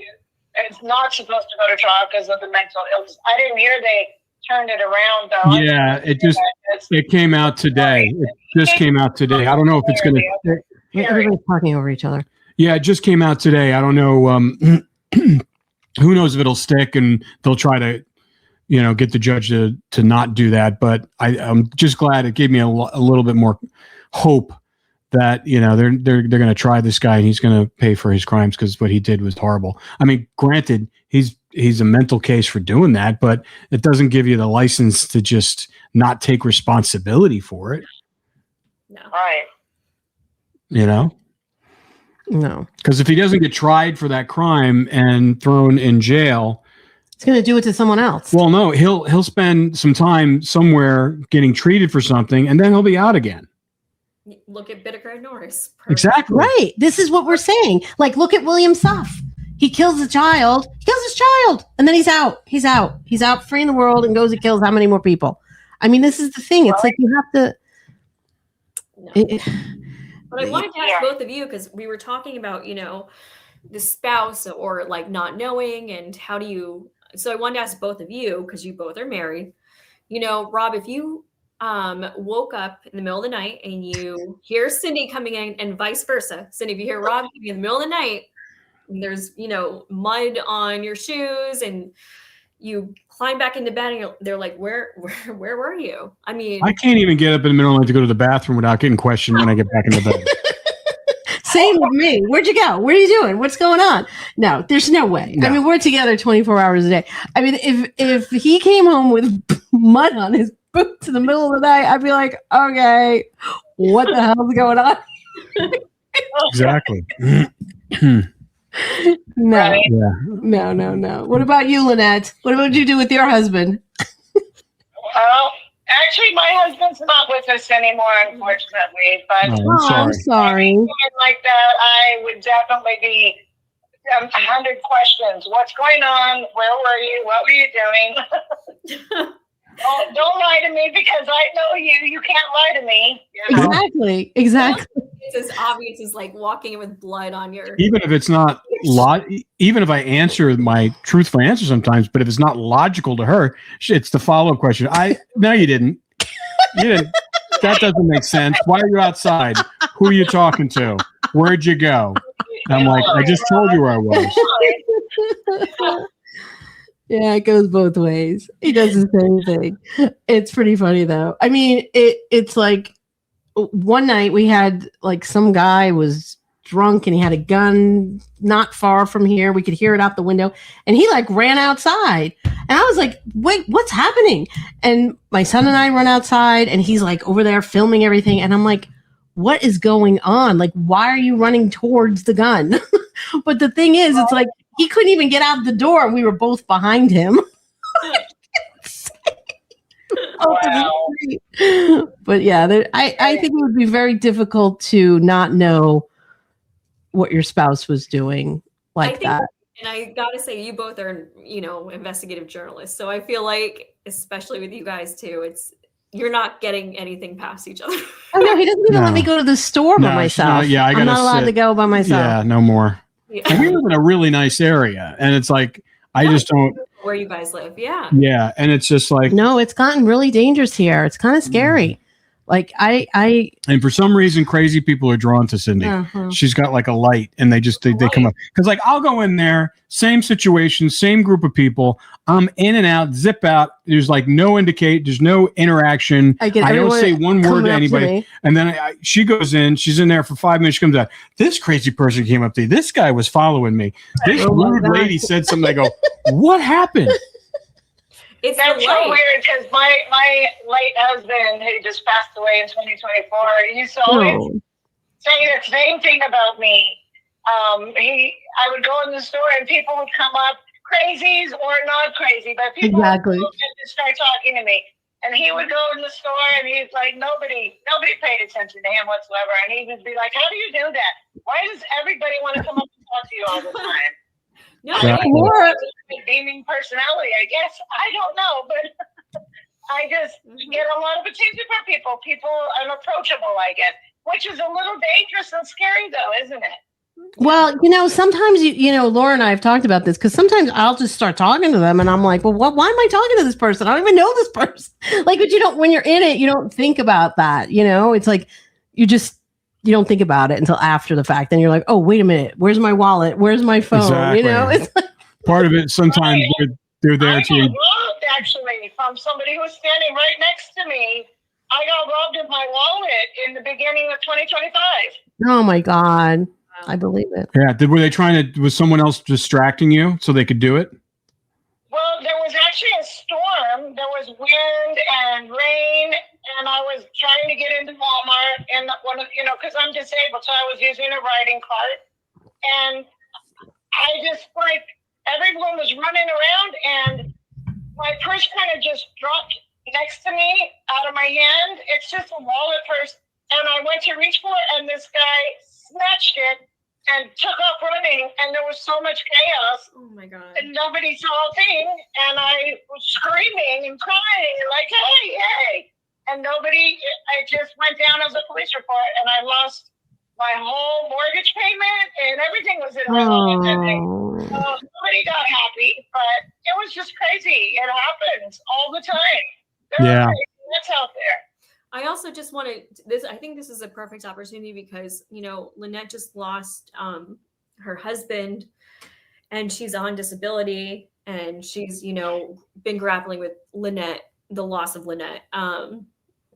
it's not supposed to go to trial because of the mental illness. I didn't hear they turned it around though. Yeah, it came out today. It just came out today. I don't know if it's going to. Everybody's talking over each other. Yeah, it just came out today. I don't know. Who knows if it'll stick, and they'll try to, you know, get the judge to not do that. But I'm just glad it gave me a little bit more hope that, you know, they're going to try this guy and he's going to pay for his crimes, because what he did was horrible. I mean, granted, he's a mental case for doing that, but it doesn't give you the license to just not take responsibility for it. No. Right. You know? No. Because if he doesn't get tried for that crime and thrown in jail, it's going to do it to someone else. Well, no, he'll spend some time somewhere getting treated for something, and then he'll be out again. Look at Bittaker and Norris. Exactly. Right. This is what we're saying. Like, look at William Suff. He kills a child. He kills his child. And then he's out. He's out free in the world and goes and kills how many more people? I mean, this is the thing. It's like you have to. No. But I wanted to ask both of you, because we were talking about, you know, the spouse or like not knowing and how do you. So I wanted to ask both of you, because you both are married. You know, Rob, if you woke up in the middle of the night and you hear Cindy coming in, and vice versa. Cindy, if you hear Rob coming in the middle of the night, and there's, you know, mud on your shoes, and you climb back into bed, and they're like, where were you? I mean, I can't even get up in the middle of the night to go to the bathroom without getting questioned when I get back into bed. Same with me. Where'd you go? What are you doing? What's going on? No, there's no way. No. I mean, we're together 24 hours a day. I mean, if he came home with mud on his boots in the middle of the night, I'd be like, okay, what the hell's going on? Exactly. No. Right. Yeah. No. What about you, Lynette? What would you do with your husband? Well, actually, my husband's not with us anymore, unfortunately. But I'm sorry. Like that, I would definitely be 100 questions. What's going on? Where were you? What were you doing? Don't lie to me, because I know you. You can't lie to me. You know? Exactly. It's as obvious as like walking in with blood on your. Even if it's not even if I answer my truthful answer sometimes, but if it's not logical to her, it's the follow-up question. No, you didn't. You didn't. That doesn't make sense. Why are you outside? Who are you talking to? Where'd you go? And I'm like, I just told you where I was. Yeah, it goes both ways. He does the same thing. It's pretty funny though. I mean, it's like one night we had like some guy was drunk and he had a gun not far from here. We could hear it out the window. And he like ran outside. And I was like, wait, what's happening? And my son and I run outside and he's like over there filming everything. And I'm like, what is going on? Like, why are you running towards the gun? But the thing is, it's like he couldn't even get out the door and we were both behind him. Wow. But yeah, I think it would be very difficult to not know what your spouse was doing like that. And I gotta say, you both are, investigative journalists. So I feel like, especially with you guys too, you're not getting anything past each other. Oh no, he doesn't even let me go to the store by myself. I'm not allowed to go by myself. Yeah, no more. Yeah. And we live in a really nice area, and it's like I just don't. Where you guys live, yeah. Yeah, and it's just like no, it's gotten really dangerous here. It's kind of scary. Like and for some reason, crazy people are drawn to Cindy. Uh-huh. She's got like a light, and they come up because like I'll go in there, same situation, same group of people. I'm in and out, zip out. There's like there's no interaction. I don't say one word to anybody. And then she goes in, she's in there for 5 minutes. She comes out. This crazy person came up to you. This guy was following me. This rude lady said something. I go, what happened? That's so weird because my late husband, who just passed away in 2024, he used to always say the same thing about me. I would go in the store and people would come up, crazies or not crazy, but people would start talking to me. And he would go in the store and he's like, nobody paid attention to him whatsoever. And he would be like, how do you do that? Why does everybody want to come up and talk to you all the time? No, more beaming personality, I guess. I don't know, but I just get a lot of attention from people. People are approachable, I guess, which is a little dangerous and scary, though, isn't it? Well, sometimes Laura and I have talked about this because sometimes I'll just start talking to them and I'm like, well, why am I talking to this person? I don't even know this person. Like, but when you're in it, you don't think about that. It's like you don't think about it until after the fact. Then you're like, oh, wait a minute. Where's my wallet? Where's my phone? Exactly. It's like, part of it. Sometimes they're there I too. got robbed, actually, from somebody who was standing right next to me. I got robbed of my wallet in the beginning of 2025. oh my God. I believe it. Yeah. Was someone else distracting you so they could do it? Well, there was actually a storm. There was wind and rain, and I was trying to get into Walmart, and because I'm disabled, so I was using a riding cart, and I just everyone was running around, and my purse kind of just dropped next to me out of my hand. It's just a wallet purse, and I went to reach for it, and this guy snatched it and took off running, and there was so much chaos. Oh my God. And nobody saw a thing, and I was screaming and crying, like, hey. And I just went down as a police report, and I lost my whole mortgage payment, and everything was in wrong. So somebody got happy, but it was just crazy. It happens all the time. That's out there. I also just want I think this is a perfect opportunity because, Lynette just lost her husband and she's on disability and she's, been grappling with the loss of Lynette.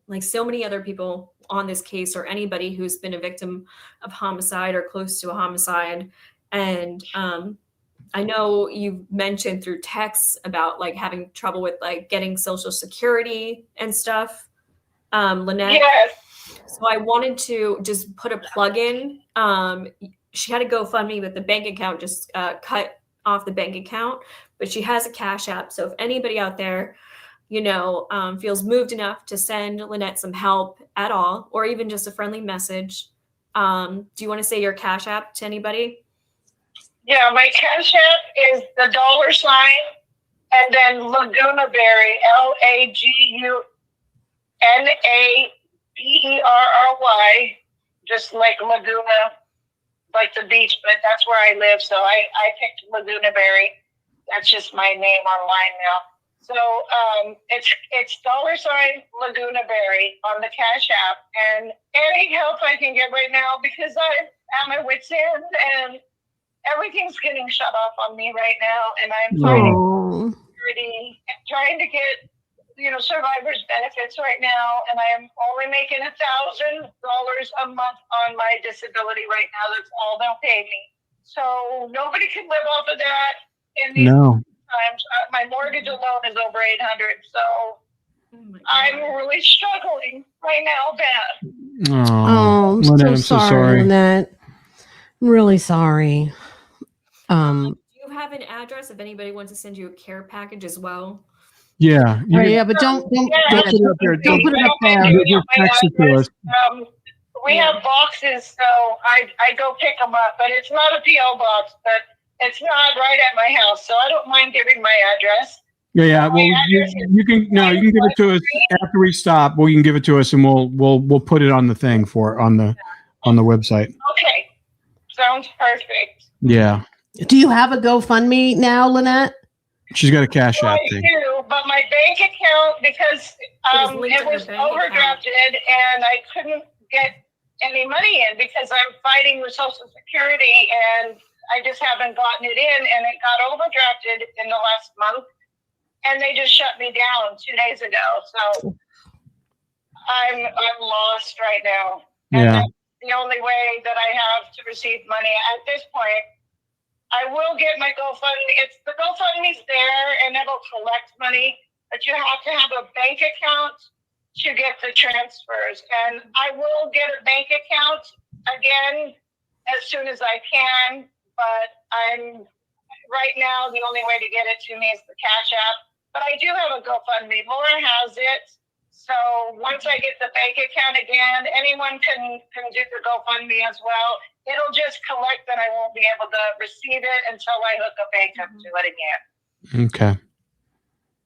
Like so many other people on this case or anybody who's been a victim of homicide or close to a homicide. And I know you've mentioned through texts about like having trouble with like getting Social Security and stuff. Lynette. Yes. So I wanted to just put a plug in. She had a GoFundMe with the bank account just cut off the bank account, but she has a Cash App. So if anybody out there, feels moved enough to send Lynette some help at all, or even just a friendly message, do you want to say your Cash App to anybody? Yeah, my Cash App is the $, and then Laguna Berry, LAGUNABERRY, just like Laguna, like the beach, but that's where I live. So I picked Laguna Berry. That's just my name online now. So it's $, Laguna Berry on the Cash App, and any help I can get right now because I'm at my wit's end and everything's getting shut off on me right now, and I'm trying to get survivor's benefits right now, and I am only making $1,000 a month on my disability right now. That's all they'll pay me. So nobody can live off of that in these times. My mortgage alone is over $800. So I'm really struggling right now, bad. Oh, I'm Lynette, so I'm so sorry, sorry. Lynette. I'm really sorry. Do you have an address if anybody wants to send you a care package as well? Yeah. Yeah, but don't put it up there. Don't put it up there. Just text it to us. We have boxes, so I go pick them up, but it's not a P.O. box, but it's not right at my house, so I don't mind giving my address. Yeah. Well, you can give it to us after we stop. Well, you can give it to us, and we'll put it on the thing on the website. Okay, sounds perfect. Yeah. Do you have a GoFundMe now, Lynette? She's got a Cash App thing. I do, but my bank account, because it was overdrafted and I couldn't get any money in because I'm fighting with Social Security and I just haven't gotten it in, and it got overdrafted in the last month and they just shut me down 2 days ago. So I'm lost right now. And that's the only way that I have to receive money at this point. I will get my GoFundMe. The GoFundMe's there and it'll collect money, but you have to have a bank account to get the transfers. And I will get a bank account again as soon as I can, but right now the only way to get it to me is the Cash App. But I do have a GoFundMe. Laura has it. So once I get the bank account again, anyone can do the GoFundMe as well. It'll just collect, and I won't be able to receive it until I hook a bank up to it again. Okay.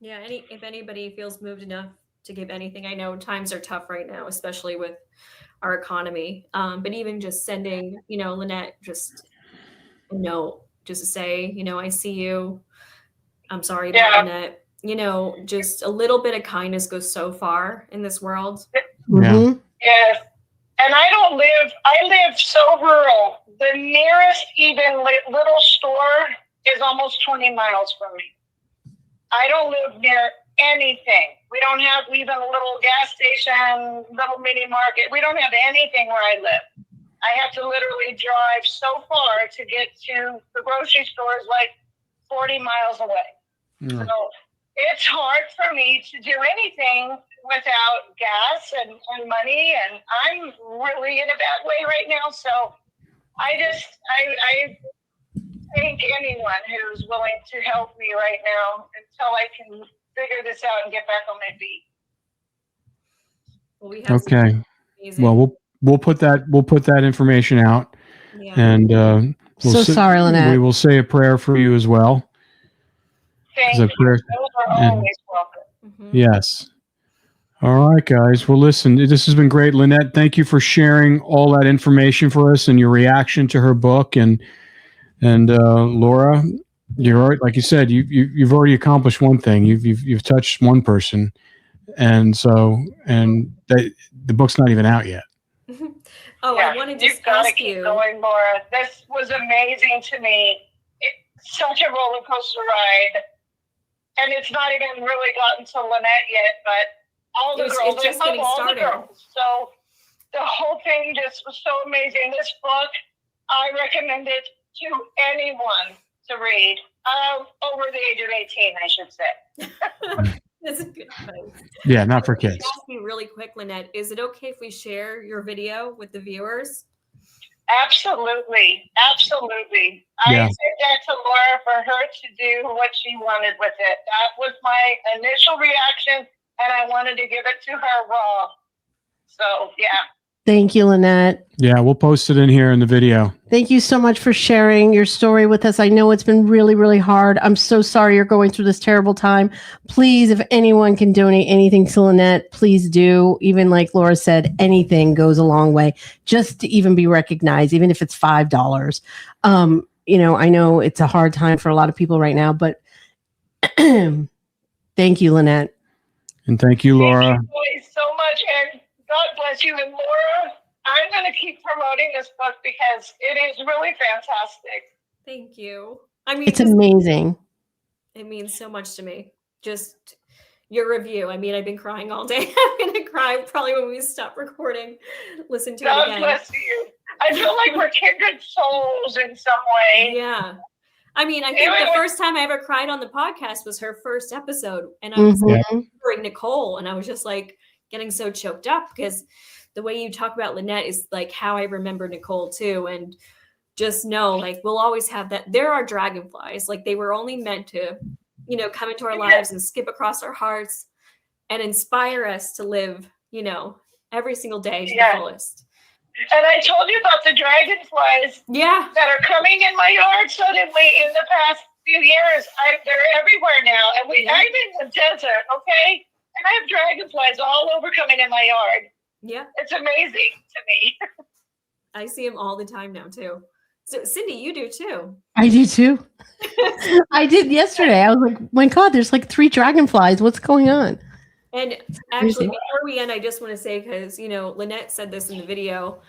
Yeah, if anybody feels moved enough to give anything, I know times are tough right now, especially with our economy. But even just sending, Lynette, just a note, just to say, I see you. I'm sorry about Lynette. Just a little bit of kindness goes so far in this world. Yeah. Yes. And I live so rural. The nearest even little store is almost 20 miles from me. I don't live near anything. We don't have even a little gas station, little mini market. We don't have anything where I live. I have to literally drive so far to get to the grocery stores, like 40 miles away. So it's hard for me to do anything without gas and money, and I'm really in a bad way right now. So I thank anyone who's willing to help me right now until I can figure this out and get back on my feet. Well, we have Okay. Well, we'll put that information out, and sorry, Lynette. We will say a prayer for you as well. Thank you. Those are always welcome. Mm-hmm. Yes. All right, guys. Well, listen, this has been great. Lynette, thank you for sharing all that information for us and your reaction to her book. And Laura, you're right. Like you said, you've already accomplished one thing. You've touched one person, and the book's not even out yet. I want to just gotta ask keep you. going, Laura. This was amazing to me. It's such a roller coaster ride, and it's not even really gotten to Lynette yet, but all the girls, it's just I love getting all started. the girls. So the whole thing just was so amazing. This book, I recommend it to anyone to read. Over the age of 18, I should say. That's a good advice. Yeah, not for kids. Ask me really quick, Lynette. Is it okay if we share your video with the viewers? Absolutely. Absolutely. Yeah. I said that to Laura for her to do what she wanted with it. That was my initial reaction, and I wanted to give it to her raw. So, yeah. Thank you, Lynette. Yeah, we'll post it in here in the video. Thank you so much for sharing your story with us. I know it's been really, really hard. I'm so sorry you're going through this terrible time. Please, if anyone can donate anything to Lynette, please do. Even like Laura said, anything goes a long way just to even be recognized, even if it's $5. I know it's a hard time for a lot of people right now, but thank you, Lynette. And thank you, Laura. Thank you so much, and God bless you. And Laura, I'm going to keep promoting this book because it is really fantastic. Thank you. I mean, It's amazing. It means so much to me. Just, your review. I mean, I've been crying all day. I'm going to cry probably when we stop recording. Listen to it God again. bless you. I feel like we're kindred souls in some way. Yeah. I mean, I think the first time I ever cried on the podcast was her first episode. And I was remembering Nicole, and I was just like getting so choked up because the way you talk about Lynette is like how I remember Nicole too. And just know, like, we'll always have that. There are dragonflies. Like, they were only meant to, you know, come into our lives and skip across our hearts and inspire us to live, you know, every single day to the fullest. And I told you about the dragonflies that are coming in my yard suddenly in the past few years. They're everywhere now. And I'm in the desert, okay? And I have dragonflies all over coming in my yard. Yeah. It's amazing to me. I see them all the time now, too. So, Cindy, you do too. I do too. I did yesterday. I was like, my God, there's like 3 dragonflies. What's going on? And actually, before we end, I just want to say, because, you know, Lynette said this in the video,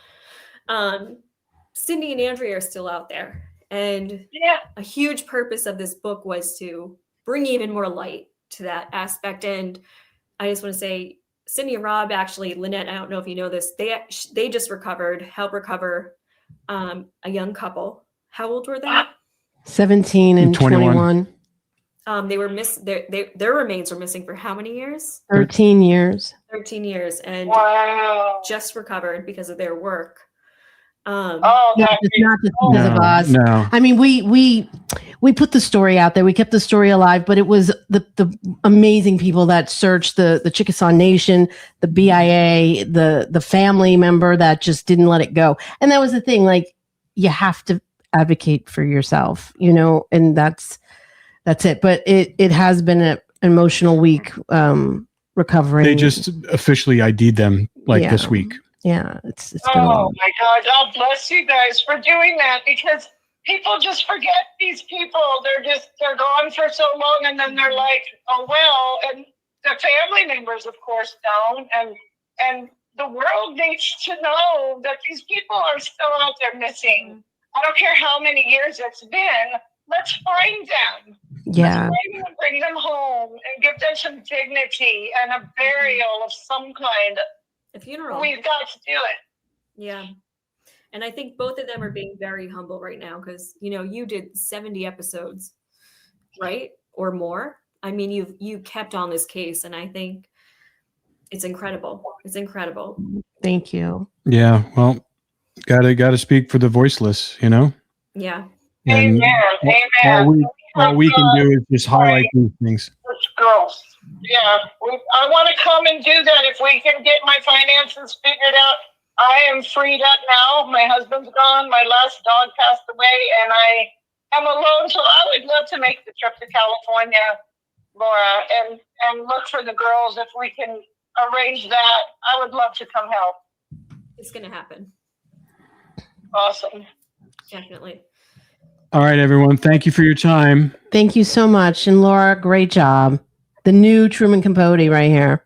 Cindy and Andrea are still out there. And a huge purpose of this book was to bring even more light to that aspect. And I just want to say, Cindy and Rob, actually, Lynette, I don't know if you know this, they just helped recover a young couple. How old were they? 17 and 21. They were their remains were missing for how many years? 13 years. 13 years, and just recovered because of their work. Not just because of us. No. I mean, we put the story out there. We kept the story alive, but it was the amazing people that searched the Chickasaw Nation, the BIA, the family member that just didn't let it go. And that was the thing. Like, you have to advocate for yourself, you know, and that's it. But it has been an emotional week recovering. They just officially ID'd them this week. Yeah, it's been oh my God! God bless you guys for doing that, because people just forget these people. They're gone for so long, and then they're like, oh well. And the family members, of course, don't. And the world needs to know that these people are still out there missing. I don't care how many years it's been. Let's find them. Yeah. Let's find them and bring them home and give them some dignity and a burial of some kind. A funeral. We've got to do it. Yeah. And I think both of them are being very humble right now because, you know, you did 70 episodes, right? Or more. I mean, you kept on this case, and I think it's incredible. It's incredible. Thank you. Yeah. Well, gotta speak for the voiceless, you know? Yeah. And all we can do is just highlight these things. Girls. Yeah, I want to come and do that if we can get my finances figured out. I am freed up now. My husband's gone. My last dog passed away, and I am alone. So I would love to make the trip to California, Laura, and look for the girls. If we can arrange that, I would love to come help. It's going to happen. Awesome. Definitely. All right, everyone. Thank you for your time. Thank you so much. And Laura, great job. The new Truman Capote right here.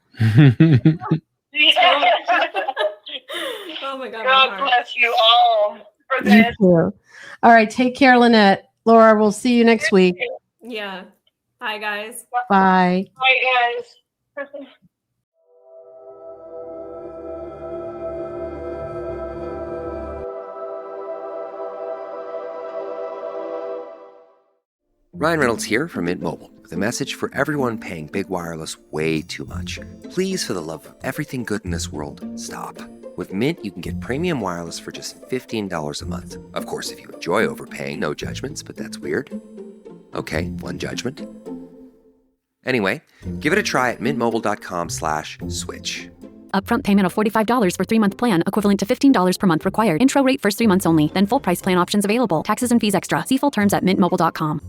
Oh my God. God bless you all for this. All right. Take care, Lynette. Laura, we'll see you next week. Yeah. Bye, guys. Bye. Bye, guys. Ryan Reynolds here from Mint Mobile with a message for everyone paying big wireless way too much. Please, for the love of everything good in this world, stop. With Mint, you can get premium wireless for just $15 a month. Of course, if you enjoy overpaying, no judgments, but that's weird. Okay, one judgment. Anyway, give it a try at mintmobile.com/switch. Upfront payment of $45 for 3-month plan, equivalent to $15 per month required. Intro rate first 3 months only, then full price plan options available. Taxes and fees extra. See full terms at mintmobile.com.